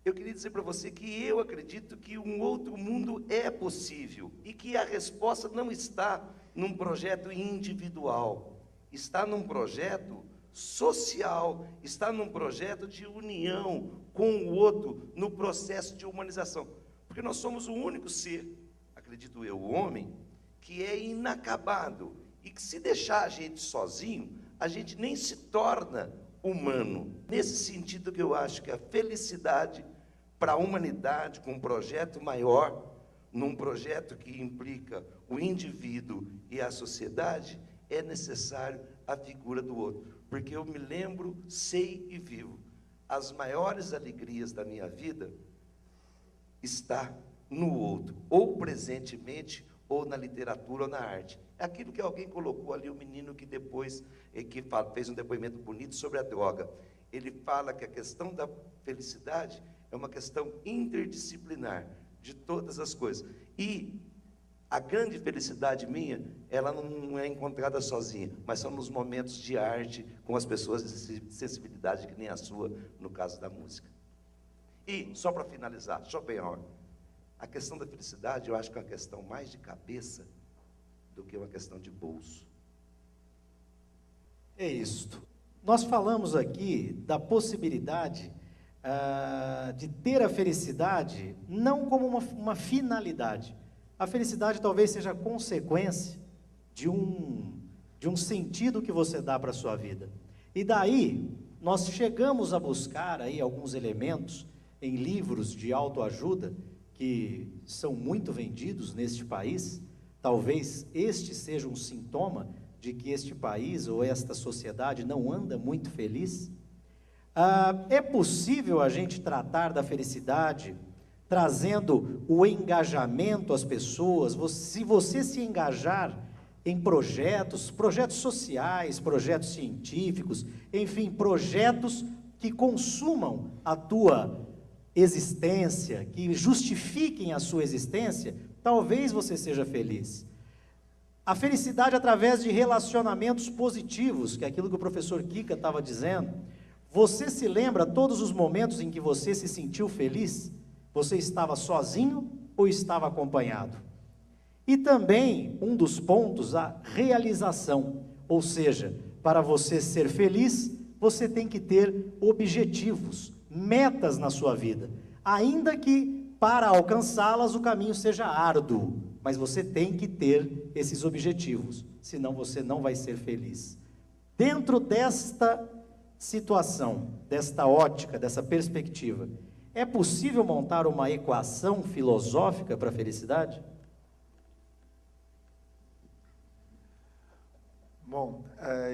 eu queria dizer para você que eu acredito que um outro mundo é possível, e que a resposta não está num projeto individual, está num projeto social, está num projeto de união com o outro, no processo de humanização. Porque nós somos o único ser, acredito eu, o homem, que é inacabado, e que se deixar a gente sozinho, a gente nem se torna humano. Nesse sentido que eu acho que a felicidade para a humanidade, com um projeto maior, num projeto que implica o indivíduo e a sociedade, é necessário a figura do outro. Porque eu me lembro, sei e vivo, as maiores alegrias da minha vida está no outro, ou presentemente, ou na literatura, ou na arte. É aquilo que alguém colocou ali, o menino que depois fez um depoimento bonito sobre a droga. Ele fala que a questão da felicidade é uma questão interdisciplinar de todas as coisas. E A grande felicidade minha, ela não é encontrada sozinha, mas são nos momentos de arte, com as pessoas de sensibilidade que nem a sua, no caso da música. E, só para finalizar, Schopenhauer, a questão da felicidade, eu acho que é uma questão mais de cabeça do que uma questão de bolso. É isto. Nós falamos aqui da possibilidade de ter a felicidade não como uma finalidade. A felicidade talvez seja consequência de um sentido que você dá para a sua vida. E daí, nós chegamos a buscar aí alguns elementos em livros de autoajuda que são muito vendidos neste país. Talvez este seja um sintoma de que este país ou esta sociedade não anda muito feliz. É possível a gente tratar da felicidade trazendo o engajamento às pessoas. Se você se engajar em projetos sociais, projetos científicos, enfim, projetos que consumam a tua existência, que justifiquem a sua existência, talvez você seja feliz. A felicidade através de relacionamentos positivos, que é aquilo que o professor Kika estava dizendo. Você se lembra todos os momentos em que você se sentiu feliz? Você estava sozinho ou estava acompanhado? E também, um dos pontos, a realização. Ou seja, para você ser feliz, você tem que ter objetivos, metas na sua vida. Ainda que para alcançá-las o caminho seja árduo, mas você tem que ter esses objetivos, senão você não vai ser feliz. Dentro desta situação, desta ótica, dessa perspectiva, é possível montar uma equação filosófica para a felicidade? Bom,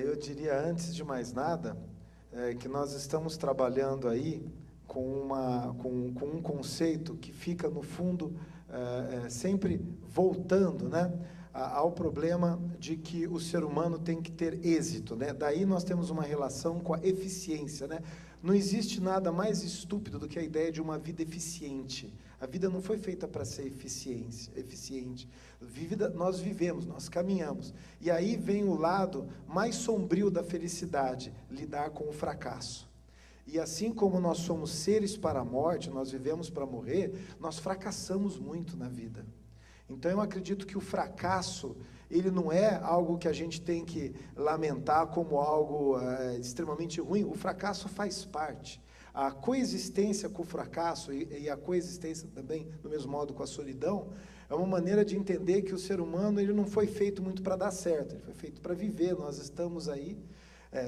eu diria, antes de mais nada, que nós estamos trabalhando aí com um conceito que fica, no fundo, sempre voltando, né, ao problema de que o ser humano tem que ter êxito, né? Daí nós temos uma relação com a eficiência, né? Não existe nada mais estúpido do que a ideia de uma vida eficiente. A vida não foi feita para ser eficiente. Nós vivemos, nós caminhamos. E aí vem o lado mais sombrio da felicidade, lidar com o fracasso. E assim como nós somos seres para a morte, nós vivemos para morrer, nós fracassamos muito na vida. Então eu acredito que o fracasso, ele não é algo que a gente tem que lamentar como algo extremamente ruim. O fracasso faz parte. A coexistência com o fracasso e a coexistência também, do mesmo modo, com a solidão, é uma maneira de entender que o ser humano, ele não foi feito muito para dar certo, ele foi feito para viver. Nós estamos aí,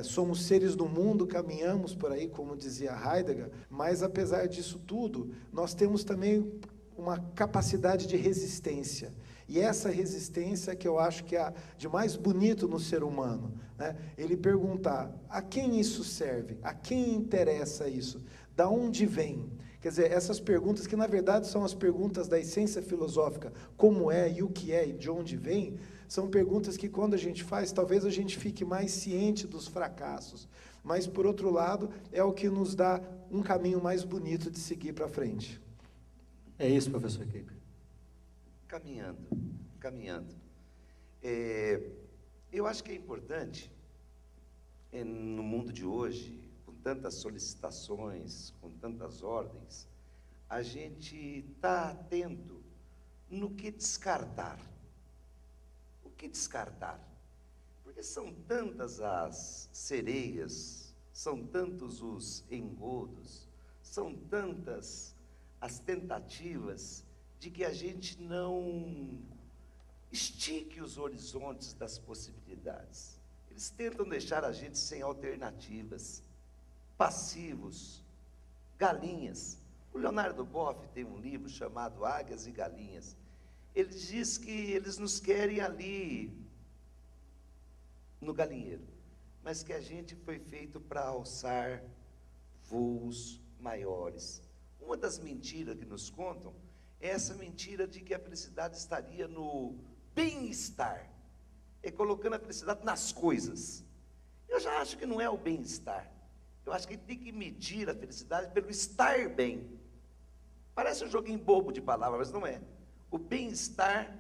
somos seres do mundo, caminhamos por aí, como dizia Heidegger, mas apesar disso tudo, nós temos também uma capacidade de resistência. E essa resistência que eu acho que é a de mais bonito no ser humano, né? Ele perguntar, a quem isso serve? A quem interessa isso? Da onde vem? Quer dizer, essas perguntas que na verdade são as perguntas da essência filosófica, como é e o que é e de onde vem, são perguntas que quando a gente faz, talvez a gente fique mais ciente dos fracassos. Mas, por outro lado, é o que nos dá um caminho mais bonito de seguir para frente. É isso, professor Kika. Caminhando. Eu acho que é importante, no mundo de hoje, com tantas solicitações, com tantas ordens, a gente está atento no que descartar. O que descartar? Porque são tantas as sereias, são tantos os engodos, são tantas as tentativas de que a gente não estique os horizontes das possibilidades. Eles tentam deixar a gente sem alternativas, passivos, galinhas. O Leonardo Boff tem um livro chamado Águias e Galinhas. Ele diz que eles nos querem ali, no galinheiro, mas que a gente foi feito para alçar voos maiores. Uma das mentiras que nos contam é essa mentira de que a felicidade estaria no bem-estar, colocando a felicidade nas coisas. Eu já acho que não é o bem-estar. Eu acho que tem que medir a felicidade pelo estar bem. Parece um joguinho bobo de palavras, mas não é. O bem-estar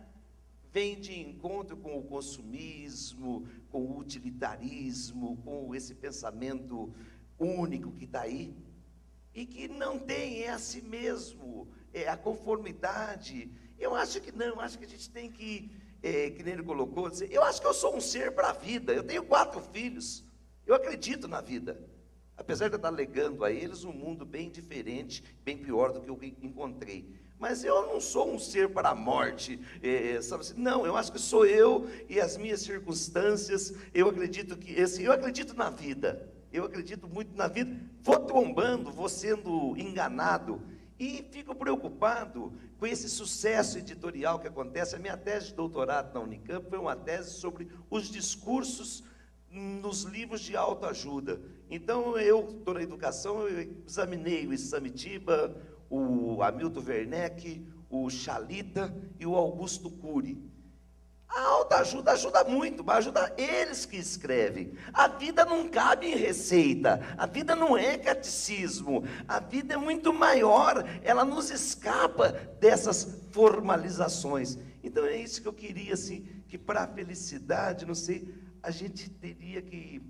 vem de encontro com o consumismo, com o utilitarismo, com esse pensamento único que está aí, e que não tem, é a si mesmo, é a conformidade. Eu acho que não, eu acho que a gente tem que nem ele colocou, dizer, eu acho que eu sou um ser para a vida, eu tenho 4 filhos, eu acredito na vida, apesar de eu estar legando a eles um mundo bem diferente, bem pior do que eu encontrei, mas eu não sou um ser para a morte, sabe assim? Não, eu acho que sou eu e as minhas circunstâncias, eu acredito eu acredito na vida, eu acredito muito na vida, vou trombando, vou sendo enganado, e fico preocupado com esse sucesso editorial que acontece. A minha tese de doutorado na Unicamp foi uma tese sobre os discursos nos livros de autoajuda. Então, eu estou na educação, eu examinei o Samitiba, o Hamilton Werneck, o Chalita e o Augusto Cury. A autoajuda ajuda muito, mas ajuda eles que escrevem. A vida não cabe em receita, a vida não é catecismo, a vida é muito maior, ela nos escapa dessas formalizações. Então é isso que eu queria, assim, que para a felicidade, não sei, a gente teria que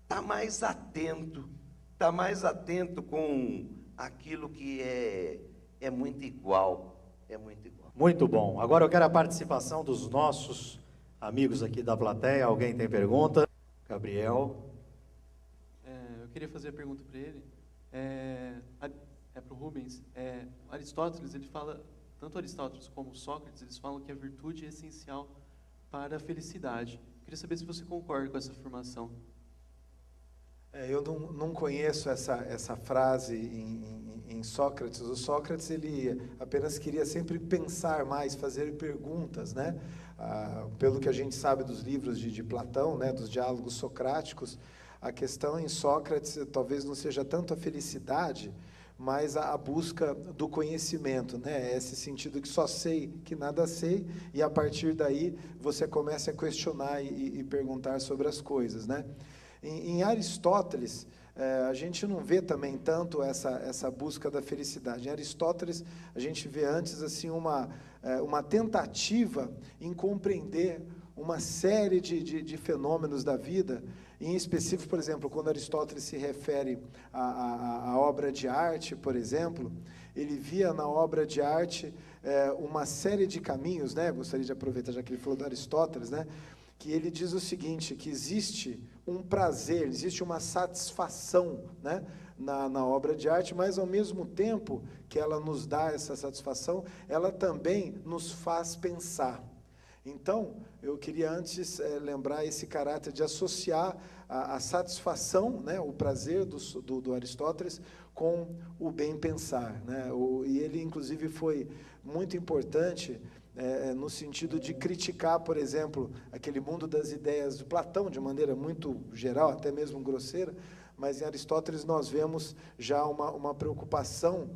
estar mais atento com aquilo que é muito igual. É muito igual. Muito bom. Agora eu quero a participação dos nossos amigos aqui da plateia. Alguém tem pergunta? Gabriel. Eu queria fazer a pergunta para ele. Para o Rubens. Aristóteles, ele fala, tanto Aristóteles como Sócrates, eles falam que a virtude é essencial para a felicidade. Eu queria saber se você concorda com essa afirmação. Eu não conheço essa frase em Sócrates. O Sócrates, ele apenas queria sempre pensar mais, fazer perguntas, né? Pelo que a gente sabe dos livros de Platão, né? Dos diálogos socráticos, a questão em Sócrates talvez não seja tanto a felicidade, mas a busca do conhecimento, né? Esse sentido que só sei que nada sei, e a partir daí você começa a questionar e perguntar sobre as coisas, né? Em Aristóteles, a gente não vê também tanto essa busca da felicidade. Em Aristóteles, a gente vê antes assim, uma tentativa em compreender uma série de fenômenos da vida, em específico, por exemplo, quando Aristóteles se refere à obra de arte, por exemplo, ele via na obra de arte uma série de caminhos, né? Gostaria de aproveitar, já que ele falou do Aristóteles, né? Que ele diz o seguinte, que existe um prazer, existe uma satisfação, né, na obra de arte, mas ao mesmo tempo que ela nos dá essa satisfação, ela também nos faz pensar. Então, eu queria antes lembrar esse caráter de associar a satisfação, né, o prazer do Aristóteles com o bem pensar, né? E ele, inclusive, foi muito importante no sentido de criticar, por exemplo, aquele mundo das ideias de Platão, de maneira muito geral, até mesmo grosseira, mas em Aristóteles nós vemos já uma preocupação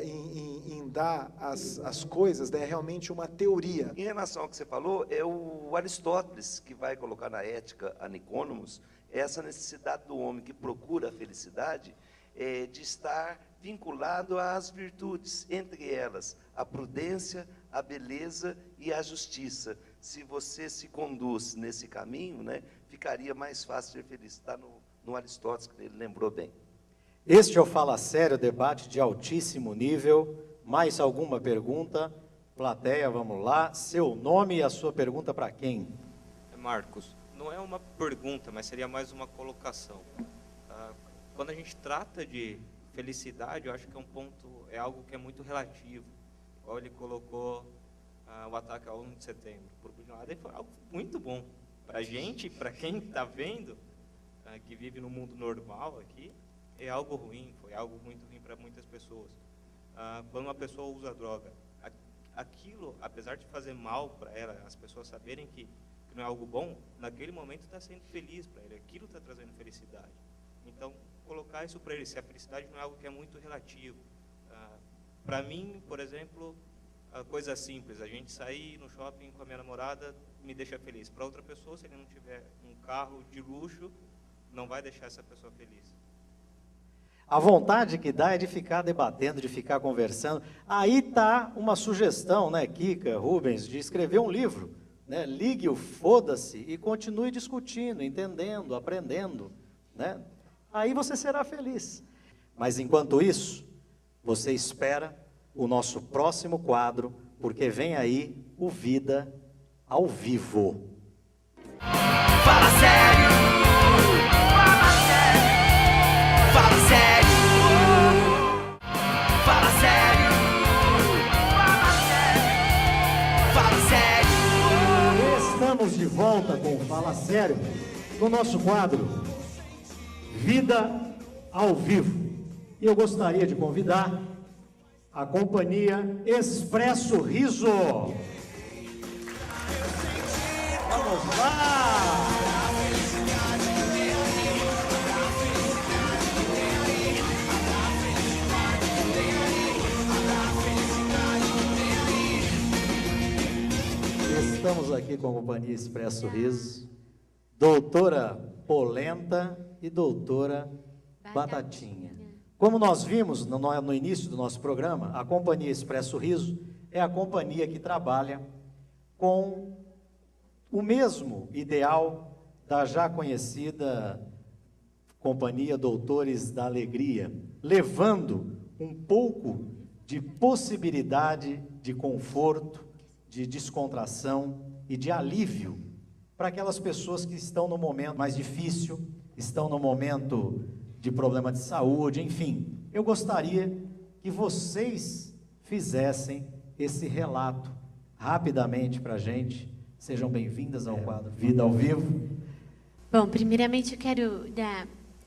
em dar às coisas, né, realmente uma teoria. Em relação ao que você falou, é o Aristóteles que vai colocar na Ética a Nicônomos essa necessidade do homem que procura a felicidade de estar vinculado às virtudes, entre elas a prudência, a beleza e a justiça. Se você se conduz nesse caminho, né, ficaria mais fácil ser feliz. Está no Aristóteles, que ele lembrou bem. Este é o Fala Sério, debate de altíssimo nível. Mais alguma pergunta? Plateia, vamos lá. Seu nome e a sua pergunta para quem? Marcos, não é uma pergunta, mas seria mais uma colocação. Quando a gente trata de felicidade, eu acho que é algo que é muito relativo. Igual ele colocou o ataque ao 1 de setembro. Por um lado, foi algo muito bom. Para a gente, para quem está vendo, que vive no mundo normal aqui, é algo ruim, foi algo muito ruim para muitas pessoas. Quando uma pessoa usa droga, aquilo, apesar de fazer mal para ela, as pessoas saberem que não é algo bom, naquele momento está sendo feliz para ele, aquilo está trazendo felicidade. Então, colocar isso para ele, se a felicidade não é algo que é muito relativo. Para mim, por exemplo, coisa simples, a gente sair no shopping com a minha namorada me deixa feliz. Para outra pessoa, se ele não tiver um carro de luxo, não vai deixar essa pessoa feliz. A vontade que dá é de ficar debatendo, de ficar conversando. Aí está uma sugestão, né, Kika, Rubens, de escrever um livro, né? Ligue o foda-se e continue discutindo, entendendo, aprendendo, né? Aí você será feliz. Mas enquanto isso, você espera o nosso próximo quadro, porque vem aí o Vida ao Vivo. Fala sério, fala sério, fala sério, fala sério, fala sério. Estamos de volta com o Fala Sério, no nosso quadro Vida ao Vivo. E eu gostaria de convidar a companhia Expresso Riso. Vamos lá! Estamos aqui com a companhia Expresso Riso, doutora Polenta e doutora Batatinha. Como nós vimos no início do nosso programa, a companhia Expresso Riso é a companhia que trabalha com o mesmo ideal da já conhecida companhia Doutores da Alegria, levando um pouco de possibilidade de conforto, de descontração e de alívio para aquelas pessoas que estão no momento mais difícil, estão no momento de problema de saúde, enfim. Eu gostaria que vocês fizessem esse relato rapidamente para a gente. Sejam bem-vindas ao quadro Vida ao Vivo. Bom, primeiramente eu quero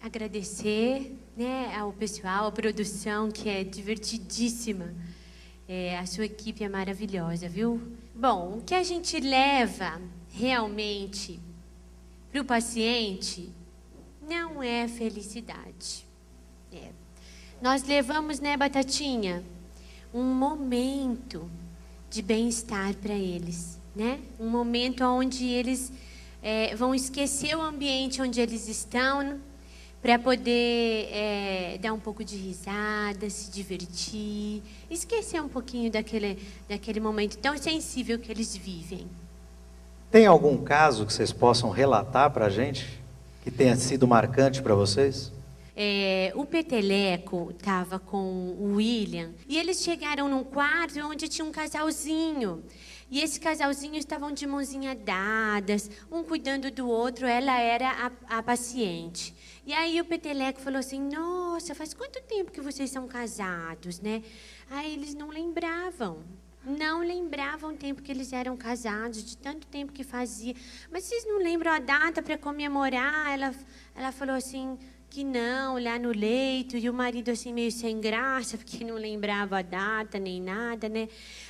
agradecer, né, ao pessoal, à produção, que é divertidíssima. A sua equipe é maravilhosa, viu? Bom, o que a gente leva realmente para o paciente não é felicidade. Nós levamos, né, Batatinha, um momento de bem-estar para eles, né? Um momento onde eles vão esquecer o ambiente onde eles estão, para poder dar um pouco de risada, se divertir, esquecer um pouquinho daquele momento tão sensível que eles vivem. Tem algum caso que vocês possam relatar para a gente, que tenha sido marcante para vocês? O Peteleco estava com o William, e eles chegaram num quarto onde tinha um casalzinho. E esse casalzinho estavam de mãozinha dadas, um cuidando do outro, ela era a paciente. E aí o Peteleco falou assim, nossa, faz quanto tempo que vocês são casados, né? Aí eles não lembravam o tempo que eles eram casados, de tanto tempo que fazia. Mas vocês não lembram a data para comemorar? Ela falou assim que não, lá no leito, e o marido assim meio sem graça, porque não lembrava a data nem nada, né?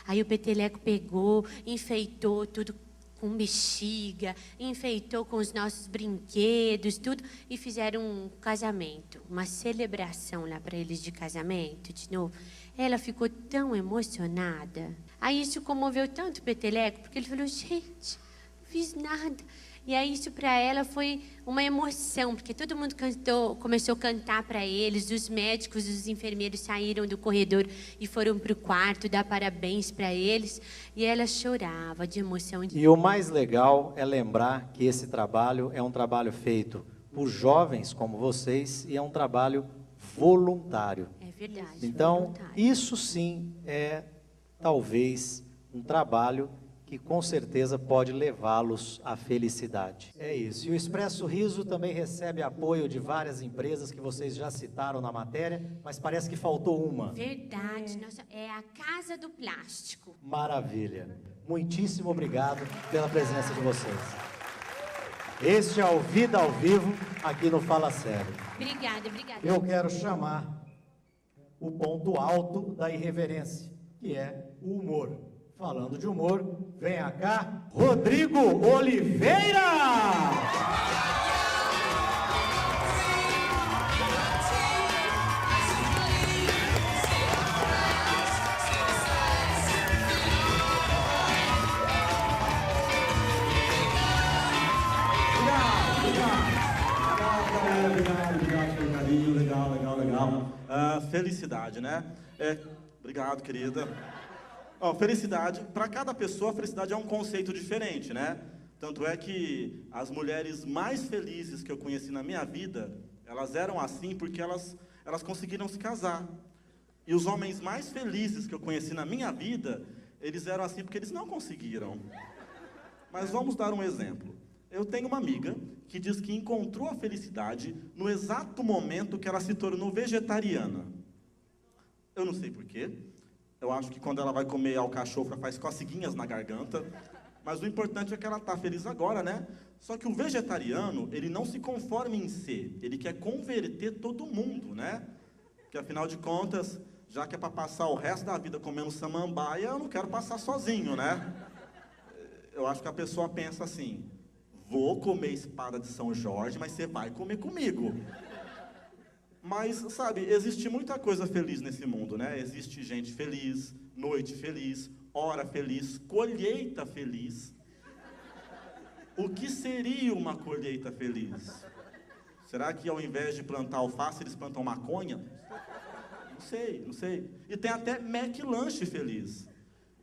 Aí o Peteleco pegou, enfeitou tudo com bexiga, enfeitou com os nossos brinquedos, tudo, e fizeram um casamento, uma celebração lá para eles de casamento, de novo. Ela ficou tão emocionada. Aí isso comoveu tanto o Peteleco, porque ele falou, gente, não fiz nada. E aí isso para ela foi uma emoção, porque todo mundo começou a cantar para eles, os médicos, os enfermeiros saíram do corredor e foram para o quarto dar parabéns para eles, e ela chorava de emoção. E o mais legal é lembrar que esse trabalho é um trabalho feito por jovens como vocês e é um trabalho voluntário. É verdade. Então, voluntário. Isso sim é talvez um trabalho que com certeza pode levá-los à felicidade. É isso. E o Expresso Riso também recebe apoio de várias empresas que vocês já citaram na matéria, mas parece que faltou uma. Verdade. Nossa, é a Casa do Plástico. Maravilha. Muitíssimo obrigado pela presença de vocês. Este é o Vida ao Vivo, aqui no Fala Sério. Obrigada. Eu quero chamar o ponto alto da irreverência, que é o humor. Falando de humor, venha cá, Rodrigo Oliveira! Obrigado pelo carinho, legal. Legal. Felicidade, né? Obrigado, querida. Ó, felicidade, para cada pessoa, a felicidade é um conceito diferente, né? Tanto é que as mulheres mais felizes que eu conheci na minha vida, elas eram assim porque elas conseguiram se casar. E os homens mais felizes que eu conheci na minha vida, eles eram assim porque eles não conseguiram. Mas vamos dar um exemplo. Eu tenho uma amiga que diz que encontrou a felicidade no exato momento que ela se tornou vegetariana. Eu não sei porquê. Eu acho que quando ela vai comer alcachofra faz coceguinhas na garganta. Mas o importante é que ela está feliz agora, né? Só que o vegetariano, ele não se conforma em ser. Ele quer converter todo mundo, né? Porque afinal de contas, já que é para passar o resto da vida comendo samambaia, eu não quero passar sozinho, né? Eu acho que a pessoa pensa assim: vou comer espada de São Jorge, mas você vai comer comigo. Mas, sabe, existe muita coisa feliz nesse mundo, né? Existe gente feliz, noite feliz, hora feliz, colheita feliz. O que seria uma colheita feliz? Será que ao invés de plantar alface, eles plantam maconha? Não sei, não sei. E tem até McLanche feliz.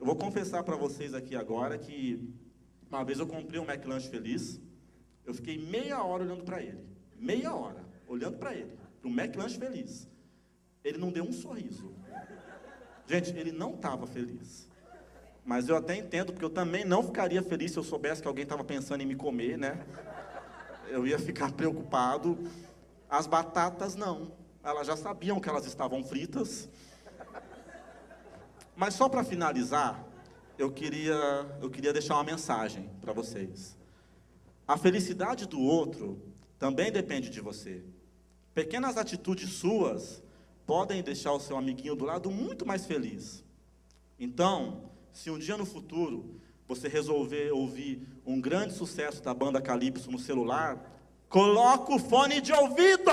Eu vou confessar para vocês aqui agora que uma vez eu comprei um McLanche feliz, eu fiquei meia hora olhando para ele. Meia hora olhando para ele. Para o McLanche feliz. Ele não deu um sorriso. Gente, ele não estava feliz. Mas eu até entendo, porque eu também não ficaria feliz se eu soubesse que alguém estava pensando em me comer, né? Eu ia ficar preocupado. As batatas, não. Elas já sabiam que elas estavam fritas. Mas só para finalizar, eu queria deixar uma mensagem para vocês. A felicidade do outro também depende de você. Pequenas atitudes suas podem deixar o seu amiguinho do lado muito mais feliz. Então, se um dia no futuro você resolver ouvir um grande sucesso da banda Calypso no celular, coloca o fone de ouvido!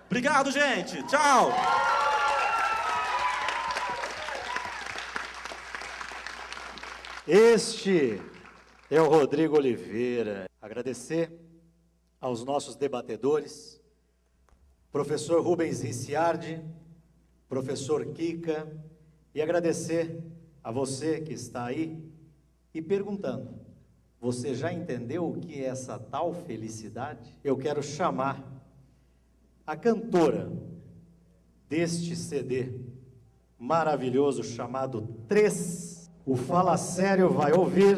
Obrigado, gente! Tchau! Este é o Rodrigo Oliveira. Agradecer aos nossos debatedores, professor Rubens Ricciardi, professor Kika, e agradecer a você que está aí e perguntando: você já entendeu o que é essa tal felicidade? Eu quero chamar a cantora deste CD maravilhoso chamado 3. O Fala Sério vai ouvir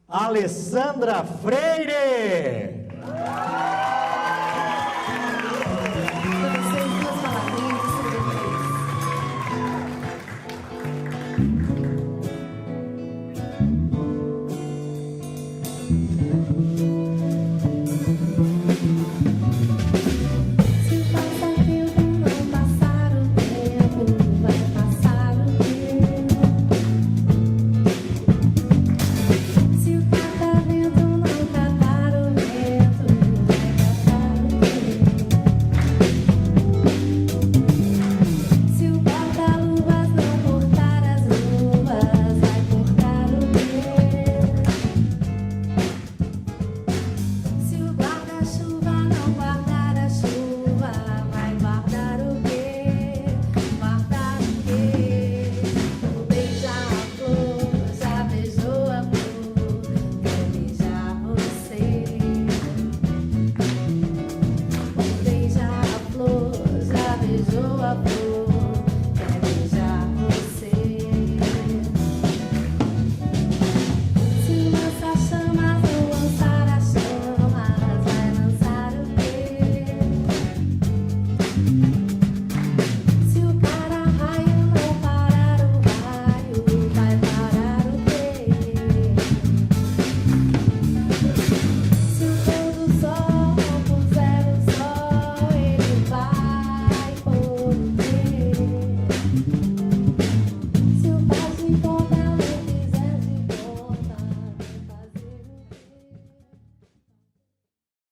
Alessandra Freire. Chuva não guarda